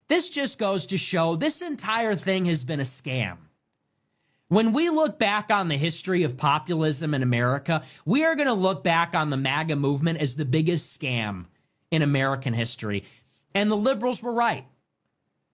This just goes to show this entire thing has been a scam. When we look back on the history of populism in America, we are going to look back on the MAGA movement as the biggest scam in American history. And the liberals were right.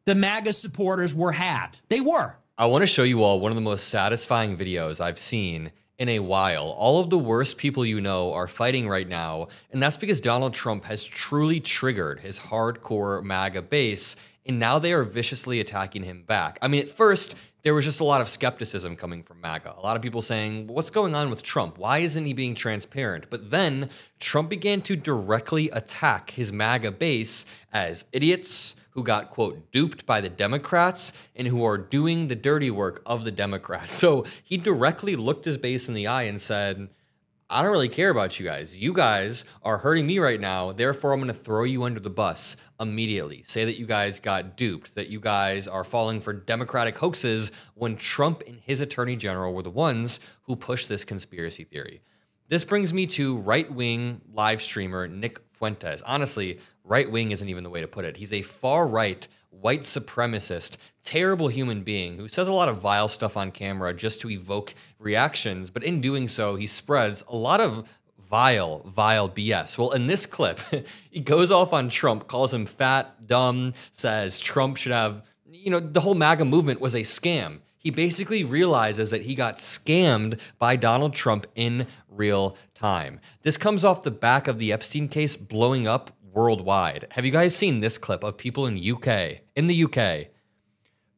The MAGA supporters were had. They were. I want to show you all one of the most satisfying videos I've seen in a while. All of the worst people you know are fighting right now, and that's because Donald Trump has truly triggered his hardcore MAGA base, and now they are viciously attacking him back. I mean, at first, there was just a lot of skepticism coming from MAGA. A lot of people saying, what's going on with Trump? Why isn't he being transparent? But then Trump began to directly attack his MAGA base as idiots who got, quote, duped by the Democrats and who are doing the dirty work of the Democrats. So he directly looked his base in the eye and said, I don't really care about you guys. You guys are hurting me right now. Therefore, I'm going to throw you under the bus immediately. Say that you guys got duped, that you guys are falling for Democratic hoaxes when Trump and his attorney general were the ones who pushed this conspiracy theory. This brings me to right-wing live streamer Nick Fuentes. Honestly, right-wing isn't even the way to put it. He's a far-right, white supremacist, terrible human being who says a lot of vile stuff on camera just to evoke reactions, but in doing so, he spreads a lot of vile BS. Well, in this clip, he goes off on Trump, calls him fat, dumb, says Trump should have, the whole MAGA movement was a scam. He basically realizes that he got scammed by Donald Trump in real time. This comes off the back of the Epstein case blowing up worldwide. Have you guys seen this clip of people in the UK,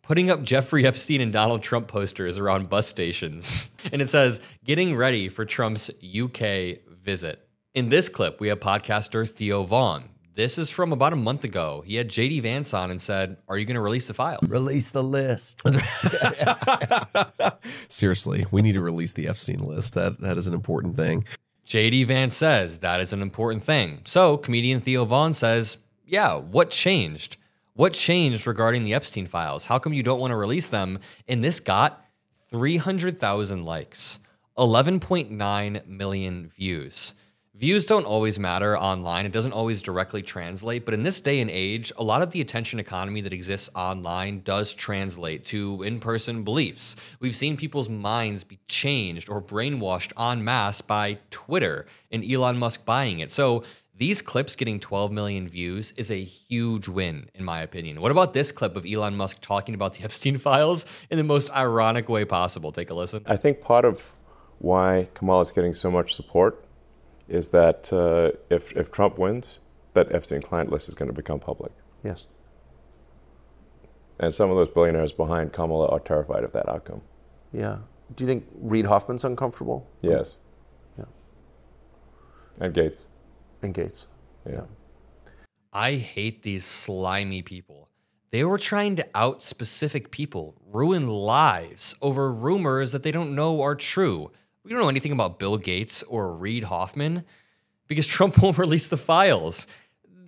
putting up Jeffrey Epstein and Donald Trump posters around bus stations? And it says, getting ready for Trump's UK visit. In this clip, we have podcaster Theo Vaughn. This is from about a month ago. He had JD Vance on and said, are you going to release the file? Release the list. Seriously, we need to release the Epstein list. That is an important thing. JD Vance says that is an important thing. So comedian Theo Vaughn says, yeah, what changed? What changed regarding the Epstein files? How come you don't want to release them? And this got 300,000 likes, 11.9 million views. Views don't always matter online. It doesn't always directly translate. But in this day and age, a lot of the attention economy that exists online does translate to in-person beliefs. We've seen people's minds be changed or brainwashed en masse by Twitter and Elon Musk buying it. So these clips getting 12 million views is a huge win, in my opinion. What about this clip of Elon Musk talking about the Epstein files in the most ironic way possible? Take a listen. I think part of why Kamala is getting so much support is that if Trump wins, that Epstein client list is going to become public. Yes. And some of those billionaires behind Kamala are terrified of that outcome. Yeah. Do you think Reid Hoffman's uncomfortable? Yes. Yeah. And Gates. And Gates. Yeah. I hate these slimy people. They were trying to out specific people, ruin lives over rumors that they don't know are true. We don't know anything about Bill Gates or Reid Hoffman because Trump won't release the files.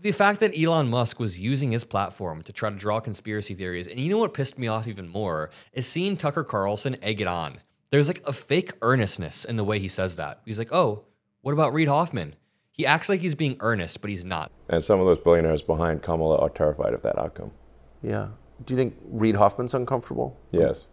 The fact that Elon Musk was using his platform to try to draw conspiracy theories, and you know what pissed me off even more, is seeing Tucker Carlson egg it on. There's like a fake earnestness in the way he says that. He's like, oh, what about Reid Hoffman? He acts like he's being earnest, but he's not. And some of those billionaires behind Kamala are terrified of that outcome. Yeah. Do you think Reid Hoffman's uncomfortable? Yes.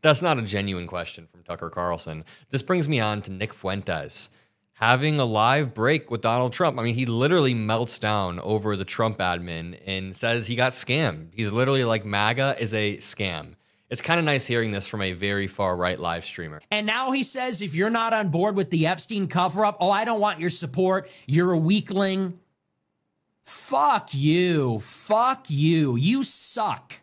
That's not a genuine question from Tucker Carlson. This brings me on to Nick Fuentes having a live break with Donald Trump. I mean, he literally melts down over the Trump admin and says he got scammed. He's literally like, MAGA is a scam. It's kind of nice hearing this from a very far-right live streamer. And now he says if you're not on board with the Epstein cover-up, oh, I don't want your support. You're a weakling. Fuck you. Fuck you. You suck.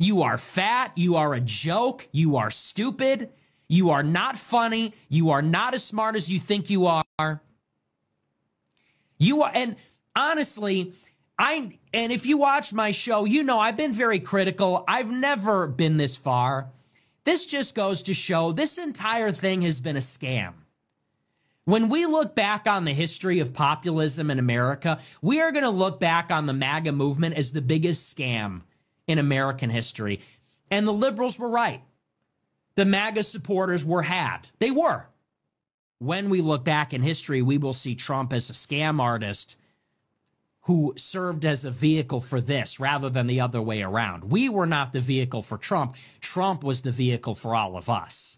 You are fat. You are a joke. You are stupid. You are not funny. You are not as smart as you think you are. You are, and honestly, and if you watch my show, you know I've been very critical. I've never been this far. This just goes to show this entire thing has been a scam. When we look back on the history of populism in America, we are going to look back on the MAGA movement as the biggest scam in American history. And the liberals were right. The MAGA supporters were had. They were. When we look back in history, we will see Trump as a scam artist who served as a vehicle for this rather than the other way around. We were not the vehicle for Trump. Trump was the vehicle for all of us.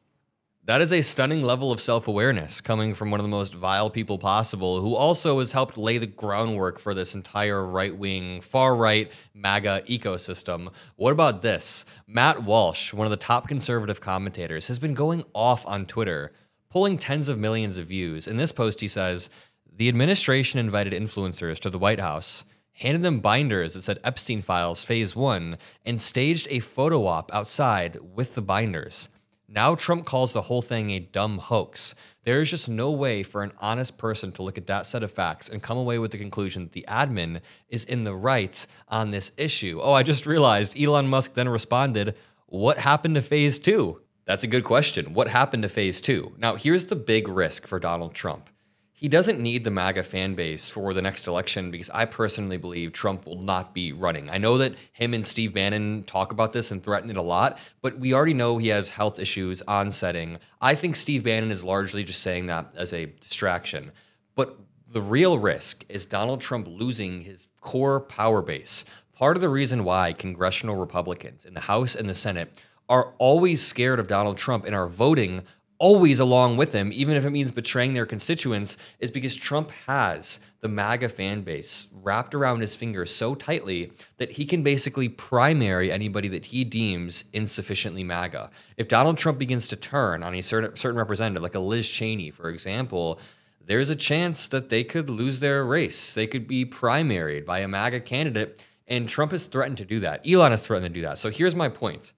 That is a stunning level of self-awareness coming from one of the most vile people possible, who also has helped lay the groundwork for this entire right-wing, far-right MAGA ecosystem. What about this? Matt Walsh, one of the top conservative commentators, has been going off on Twitter, pulling tens of millions of views. In this post, he says, the administration invited influencers to the White House, handed them binders that said Epstein Files Phase 1, and staged a photo op outside with the binders. Now Trump calls the whole thing a dumb hoax. There is just no way for an honest person to look at that set of facts and come away with the conclusion that the admin is in the right on this issue. Oh, I just realized Elon Musk then responded, what happened to Phase 2? That's a good question. What happened to Phase 2? Now, here's the big risk for Donald Trump. He doesn't need the MAGA fan base for the next election because I personally believe Trump will not be running. I know that him and Steve Bannon talk about this and threaten it a lot, but we already know he has health issues on setting. I think Steve Bannon is largely just saying that as a distraction. But the real risk is Donald Trump losing his core power base. Part of the reason why congressional Republicans in the House and the Senate are always scared of Donald Trump and are voting always along with him, even if it means betraying their constituents, is because Trump has the MAGA fan base wrapped around his finger so tightly that he can basically primary anybody that he deems insufficiently MAGA. If Donald Trump begins to turn on a certain representative, like a Liz Cheney, for example, there's a chance that they could lose their race. They could be primaried by a MAGA candidate, and Trump has threatened to do that. Elon has threatened to do that. So here's my point.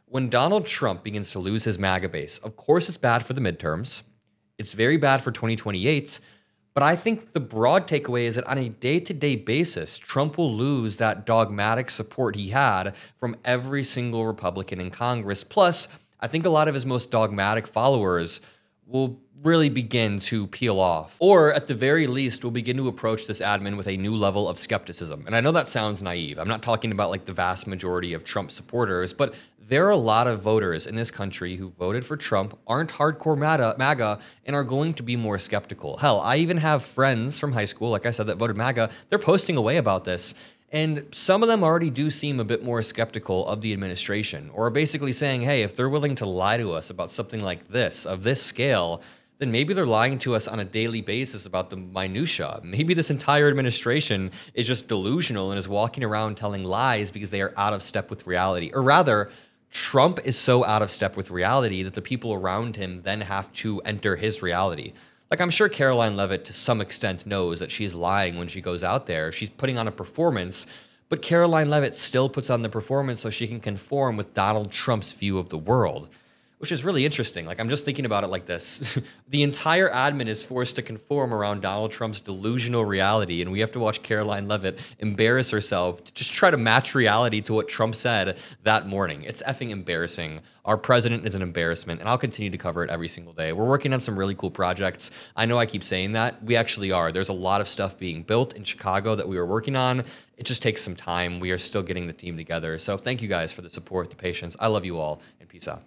When Donald Trump begins to lose his MAGA base, of course it's bad for the midterms. It's very bad for 2028. But I think the broad takeaway is that on a day-to-day basis, Trump will lose that dogmatic support he had from every single Republican in Congress. Plus, I think a lot of his most dogmatic followers will really begin to peel off. Or at the very least, will begin to approach this admin with a new level of skepticism. And I know that sounds naive. I'm not talking about like the vast majority of Trump supporters, but there are a lot of voters in this country who voted for Trump, aren't hardcore MAGA, and are going to be more skeptical. Hell, I even have friends from high school, like I said, that voted MAGA. They're posting away about this. And some of them already do seem a bit more skeptical of the administration, or are basically saying, hey, if they're willing to lie to us about something like this, of this scale, then maybe they're lying to us on a daily basis about the minutia. Maybe this entire administration is just delusional and is walking around telling lies because they are out of step with reality. Or rather, Trump is so out of step with reality that the people around him then have to enter his reality. Like, I'm sure Caroline Leavitt, to some extent, knows that she's lying when she goes out there. She's putting on a performance, but Caroline Leavitt still puts on the performance so she can conform with Donald Trump's view of the world, which is really interesting. Like, I'm just thinking about it like this. The entire admin is forced to conform around Donald Trump's delusional reality, and we have to watch Caroline Leavitt embarrass herself to just try to match reality to what Trump said that morning. It's effing embarrassing. Our president is an embarrassment, and I'll continue to cover it every single day. We're working on some really cool projects. I know I keep saying that. We actually are. There's a lot of stuff being built in Chicago that we are working on. It just takes some time. We are still getting the team together. So thank you guys for the support, the patience. I love you all, and peace out.